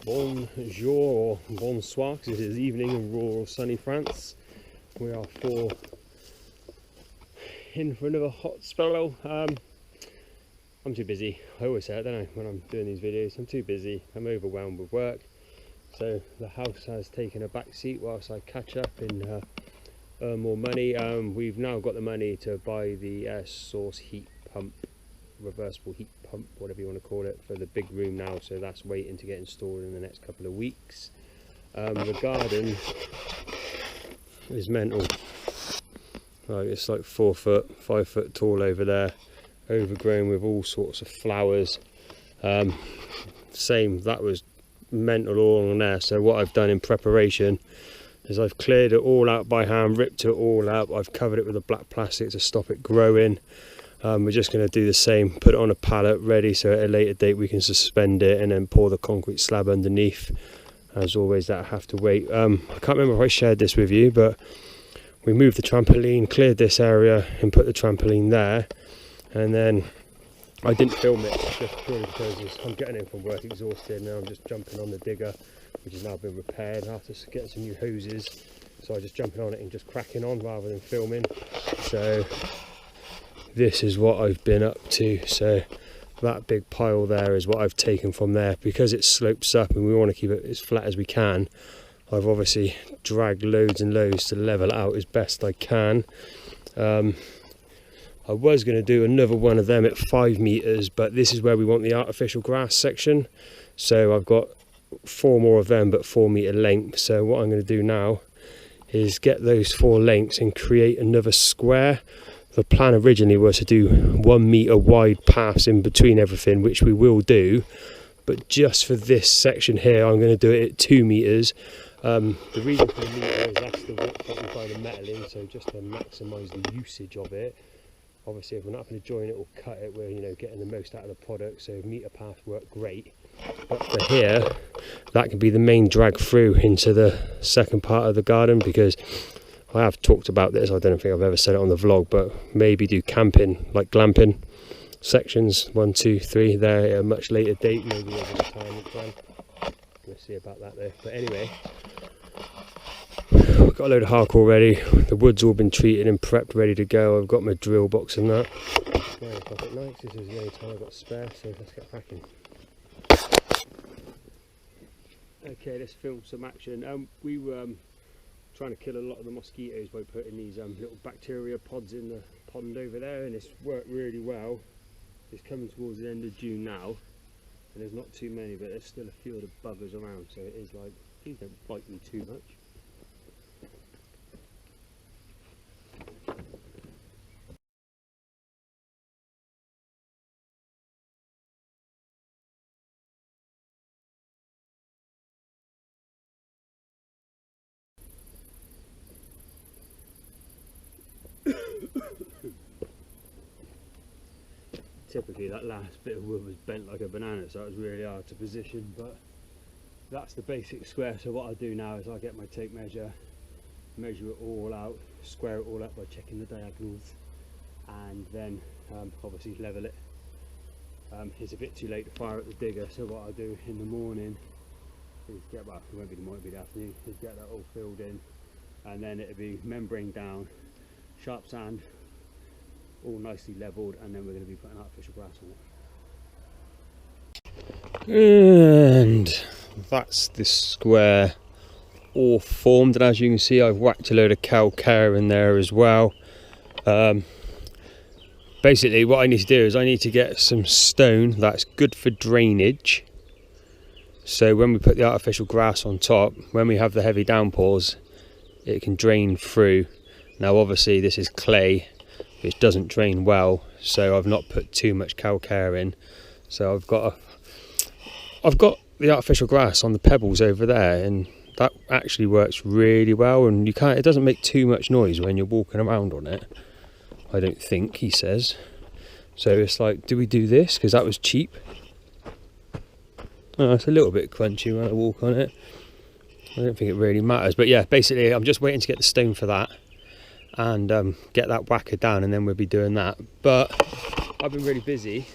Bonjour or bonsoir, because it is evening in rural sunny France. We are in for another hot spell. I'm too busy. I always say it, don't I, when I'm doing these videos. I'm too busy. I'm overwhelmed with work. So the house has taken a back seat whilst I catch up and earn more money. We've now got the money to buy the air source heat pump, reversible heat pump, whatever you want to call it, for the big room now. So that's waiting to get installed in the next couple of weeks. The garden is mental. Like, it's like 4 foot, 5 foot tall over there, overgrown with all sorts of flowers. Same, that was mental all on there. So what I've done in preparation is I've cleared it all out by hand, ripped it all out. I've covered it with a black plastic to stop it growing. We're just going to do the same, put it on a pallet ready so at a later date we can suspend it and then pour the concrete slab underneath. As always, that I have to wait. I can't remember if I shared this with you, but we moved the trampoline, cleared this area and put the trampoline there, and then I didn't film it just purely because I'm getting in from work exhausted. Now I'm just jumping on the digger, which has now been repaired after getting some new hoses, so I'm just jumping on it and just cracking on rather than filming. So this is what I've been up to. So that big pile there is what I've taken from there, because it slopes up and we want to keep it as flat as we can. I've obviously dragged loads and loads to level it out as best I can. I was going to do another one of them at 5 meters, but this is where we want the artificial grass section. So I've got 4 more of them, but 4 meter length. So what I'm going to do now is get those 4 lengths and create another square. The plan originally was to do 1 meter wide paths in between everything, which we will do. But just for this section here, I'm going to do it at 2 meters. The reason for the meter is that's the width that we buy the metal in, so just to maximise the usage of it. Obviously, if we're not going to join it or cut it, we're getting the most out of the product. So meter paths work great. But for here, that can be the main drag through into the second part of the garden, because I have talked about this. I don't think I've ever said it on the vlog, but maybe do camping, like glamping sections 1, 2, 3 there at a much later date, maybe over the retirement plan. We'll see about that though. But anyway, we've got a load of hardcore ready. The wood's all been treated and prepped, ready to go. I've got my drill box and that. 9 o'clock at night. This is the only time I've got spare, so let's get cracking. Okay, let's film some action. We were trying to kill a lot of the mosquitoes by putting these little bacteria pods in the pond over there, and it's worked really well. It's coming towards the end of June now, and there's not too many, but there's still a few of the buggers around, so it is like, please don't bite me too much. Typically that last bit of wood was bent like a banana, so it was really hard to position, but that's the basic square. So what I do now is I get my tape measure, measure it all out, square it all up by checking the diagonals, and then obviously level it. It's a bit too late to fire at the digger, so what I do in the morning is get, well, it won't be the morning, it'll be the afternoon, is get that all filled in, and then it'll be membrane down, sharp sand, all nicely levelled, and then we're going to be putting artificial grass on it. And that's the square all formed, and as you can see I've whacked a load of calcare in there as well. Basically what I need to do is I need to get some stone that's good for drainage, so when we put the artificial grass on top, when we have the heavy downpours, it can drain through. Now obviously this is clay which doesn't drain well, so I've not put too much calcare in. So I've got the artificial grass on the pebbles over there, and that actually works really well, and it doesn't make too much noise when you're walking around on it, I don't think, he says. So it's like, do we do this because that was cheap? Oh, it's a little bit crunchy when I walk on it. I don't think it really matters, but yeah, basically I'm just waiting to get the stone for that and get that whacker down, and then we'll be doing that. But I've been really busy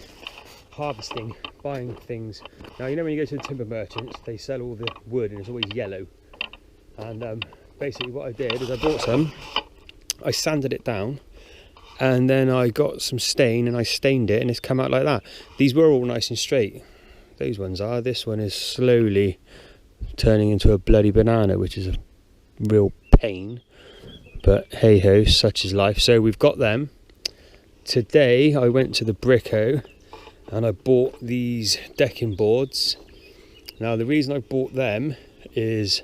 harvesting buying things. Now, you know when you go to the timber merchants, they sell all the wood and it's always yellow. And basically what I did is I bought some, I sanded it down, and then I got some stain and I stained it and it's come out like that. These were all nice and straight. Those ones are. This one is slowly turning into a bloody banana, which is a real pain. But hey ho, such is life. So we've got them. Today I went to the Brico and I bought these decking boards. Now the reason I bought them is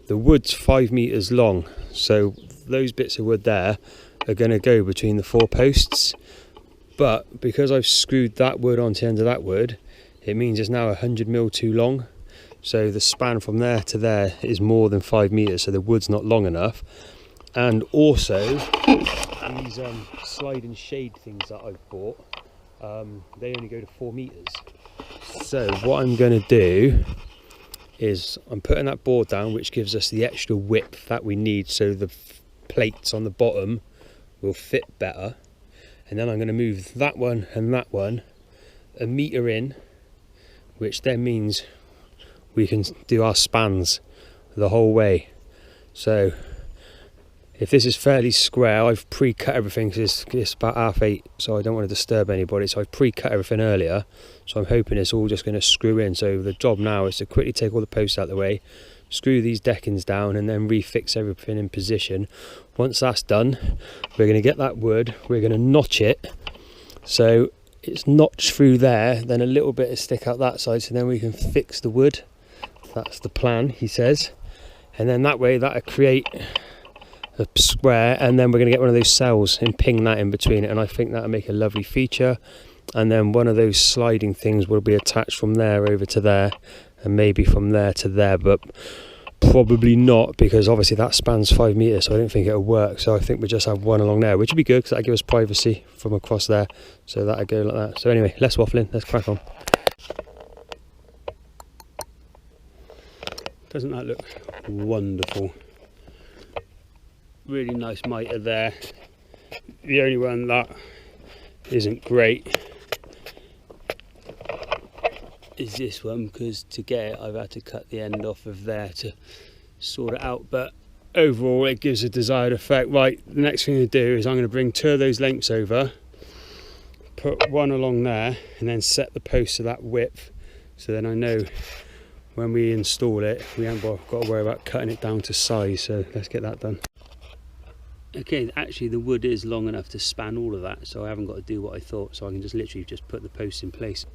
the wood's 5 meters long, so those bits of wood there are going to go between the 4 posts. But because I've screwed that wood onto the end of that wood, it means it's now 100 mil too long. So the span from there to there is more than 5 meters, so the wood's not long enough. And also these sliding shade things that I've bought, they only go to 4 meters. So what I'm going to do is I'm putting that board down, which gives us the extra width that we need, so the plates on the bottom will fit better. And then I'm going to move that one and that one a meter in, which then means we can do our spans the whole way. So if this is fairly square, I've pre-cut everything because it's about 8:30, so I don't want to disturb anybody, so I've pre-cut everything earlier. So I'm hoping it's all just going to screw in. So the job now is to quickly take all the posts out of the way, screw these deckings down, and then refix everything in position. Once that's done, we're going to get that wood, we're going to notch it so it's notched through there, then a little bit of stick out that side, so then we can fix the wood. That's the plan, he says. And then that way that'll create a square, and then we're going to get one of those cells and ping that in between it, and I think that'll make a lovely feature. And then one of those sliding things will be attached from there over to there, and maybe from there to there, but probably not, because obviously that spans 5 meters, so I don't think it'll work. So I think we just have one along there, which would be good because that'll give us privacy from across there. So that'll go like that. So anyway, less waffling, let's crack on. Doesn't that look wonderful? Really nice mitre there. The only one that isn't great is this one, because to get it I've had to cut the end off of there to sort it out, but overall it gives a desired effect. Right, the next thing to do is I'm going to bring 2 of those lengths over, put one along there, and then set the post to that width, so then I know when we install it we haven't got to worry about cutting it down to size. So let's get that done. Okay, actually the wood is long enough to span all of that, so I haven't got to do what I thought, so I can just literally just put the posts in place.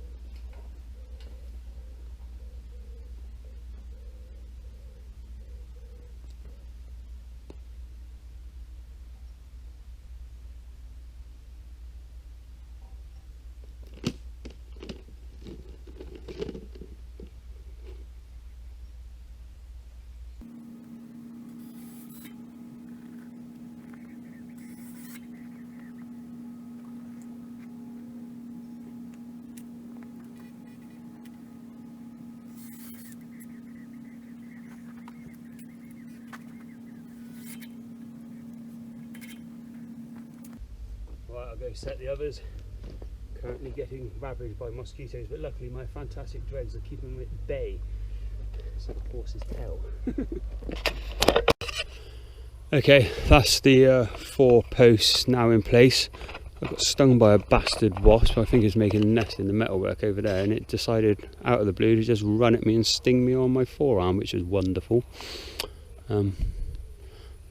Right, I'll go set the others. Currently getting ravaged by mosquitoes, but luckily my fantastic dreads are keeping them at bay. It's like a horse's tail. Okay, that's the 4 posts now in place. I got stung by a bastard wasp. I think it's making a nest in the metalwork over there, and it decided out of the blue to just run at me and sting me on my forearm, which is wonderful.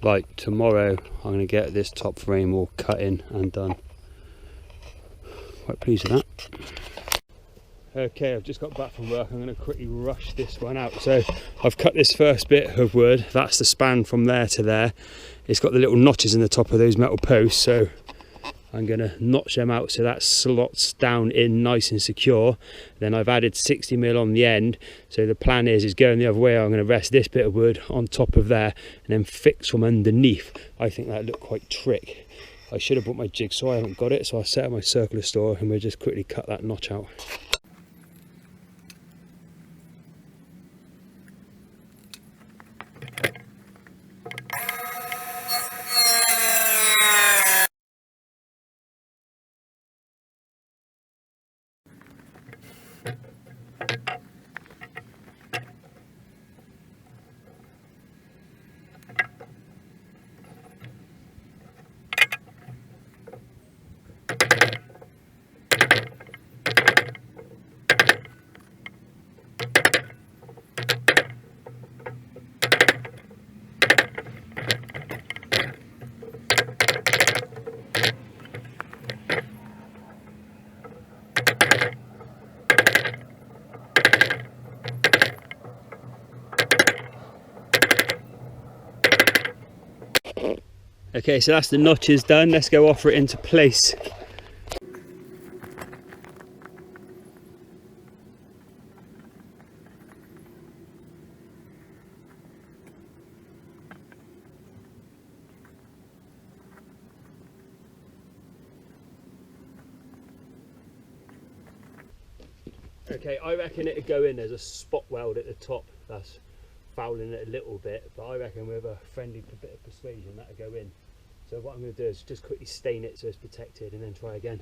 Right, tomorrow I'm going to get this top frame all cut in and done. Quite pleased with that. Okay, I've just got back from work. I'm going to quickly rush this one out. So I've cut this first bit of wood. That's the span from there to there. It's got the little notches in the top of those metal posts, so I'm going to notch them out so that slots down in nice and secure. Then I've added 60mm on the end, so the plan is going the other way. I'm going to rest this bit of wood on top of there and then fix from underneath. I think that looked quite trick. I should have brought my jigsaw, I haven't got it, so I'll set up my circular store and we'll just quickly cut that notch out. Okay, so that's the notches done. Let's go offer it into place. Okay, I reckon it'd go in. There's a spot weld at the top that's fouling it a little bit, but I reckon with a friendly bit of persuasion that'd go in. So what I'm going to do is just quickly stain it so it's protected and then try again.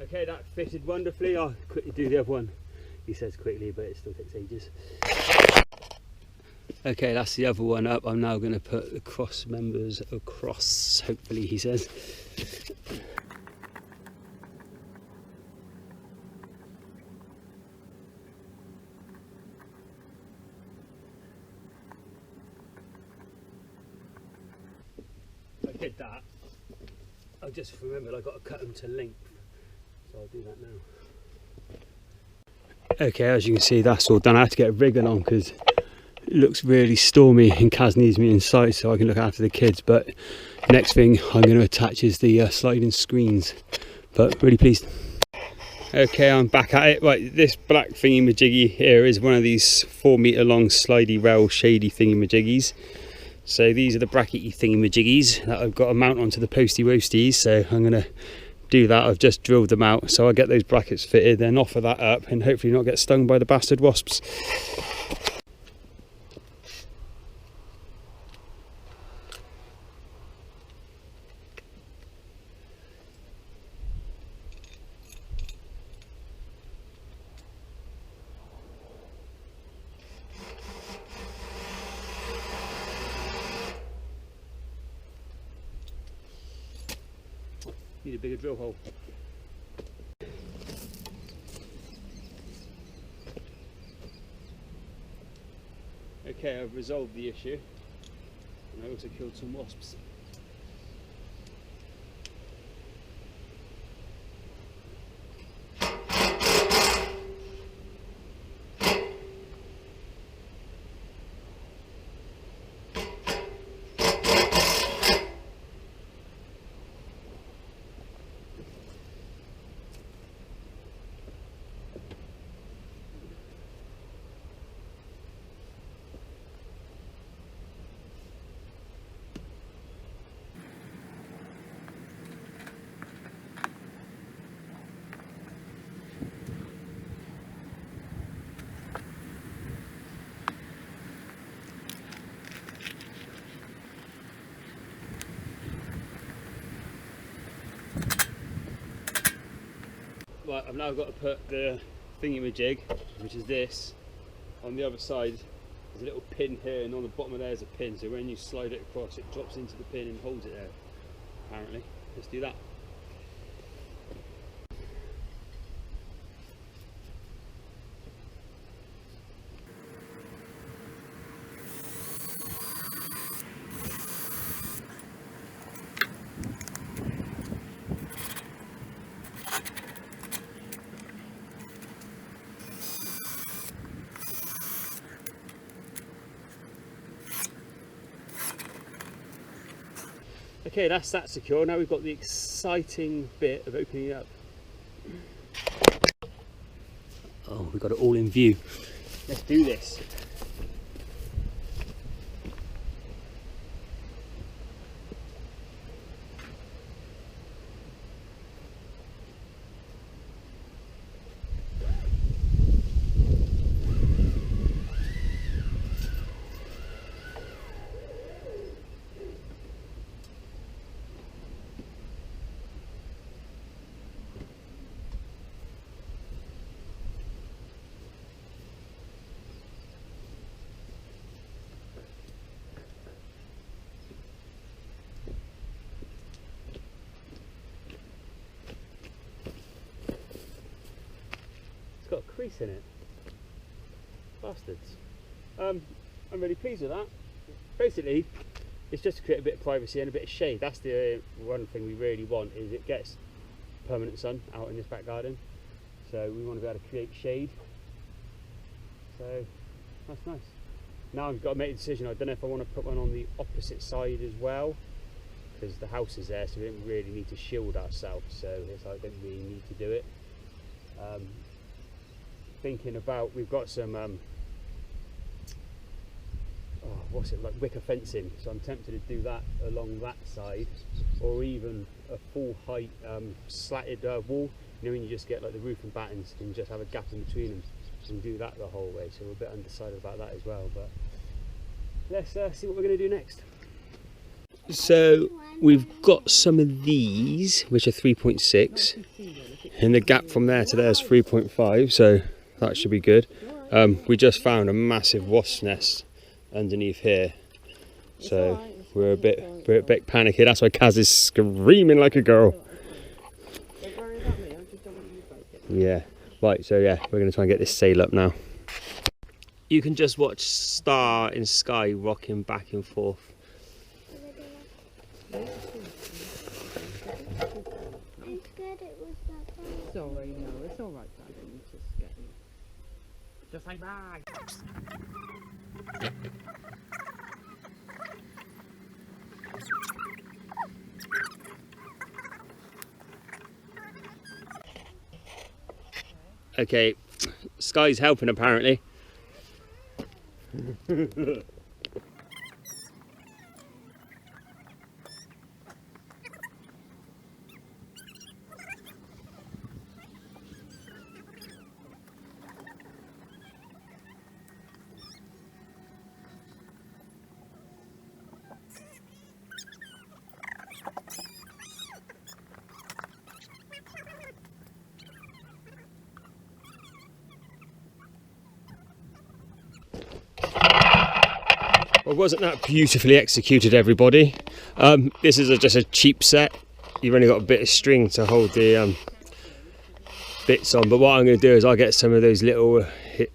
Okay, that fitted wonderfully. I'll quickly do the other one. He says quickly, but it still takes ages. Okay, that's the other one up. I'm now going to put the cross members across, hopefully, he says. I did that. I just remembered I've got to cut them to length. So I'll do that now. Okay, as you can see, that's all done. I had to get a rig on because it looks really stormy and Kaz needs me inside so I can look after the kids. But next thing I'm going to attach is the sliding screens. But really pleased. Okay, I'm back at it. Right, this black thingy-majiggy here is one of these 4 metre long slidey rail shady thingy-majiggies. So these are the brackety thingy-majiggies that I've got to mount onto the posty roasties. So I'm going to do that. I've just drilled them out so I get those brackets fitted, then offer that up and hopefully not get stung by the bastard wasps. Need a bigger drill hole. Okay, I've resolved the issue and I also killed some wasps. Right, I've now got to put the thingy-majig, which is this, on the other side. There's a little pin here, and on the bottom of there is a pin, so when you slide it across it drops into the pin and holds it there, apparently. Let's do that. Okay, that's that secure. Now we've got the exciting bit of opening it up. Oh, we've got it all in view. Let's do this. got a crease in it. Bastards. I'm really pleased with that. Basically, it's just to create a bit of privacy and a bit of shade. That's the one thing we really want, is it gets permanent sun out in this back garden. So we want to be able to create shade. So that's nice. Now I've got to make a decision. I don't know if I want to put one on the opposite side as well, because the house is there, so we don't really need to shield ourselves. So it's like, I don't really need to do it. Thinking about, we've got some what's it, like wicker fencing, so I'm tempted to do that along that side, or even a full height slatted wall. You know, when you just get like the roof and battens and just have a gap in between them, and do that the whole way. So we're a bit undecided about that as well, but let's see what we're going to do next. So we've got some of these which are 3.6, and the gap from there to there is 3.5, so that should be good. We just found a massive wasp nest underneath here, so we're a bit panicky. That's why Kaz is screaming like a girl. Yeah, right, so yeah, we're going to try and get this sail up now. You can just watch star in sky rocking back and forth. Sorry, no, it's alright, darling. Just get me. Just like that. Okay, Sky's helping apparently. Well, wasn't that beautifully executed, everybody? This is just a cheap set. You've only got a bit of string to hold the bits on, but what I'm going to do is I'll get some of those little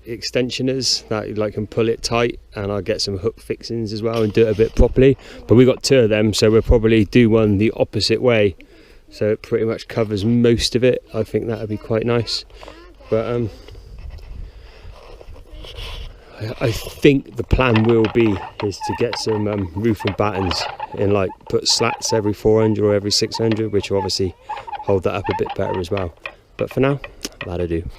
extensioners that you like can pull it tight, and I'll get some hook fixings as well and do it a bit properly. But we've got two of them, so we'll probably do one the opposite way, so it pretty much covers most of it. I think that would be quite nice. But I think the plan will be is to get some roof and battens in, like put slats every 400 or every 600, which will obviously hold that up a bit better as well. But for now, that'll do.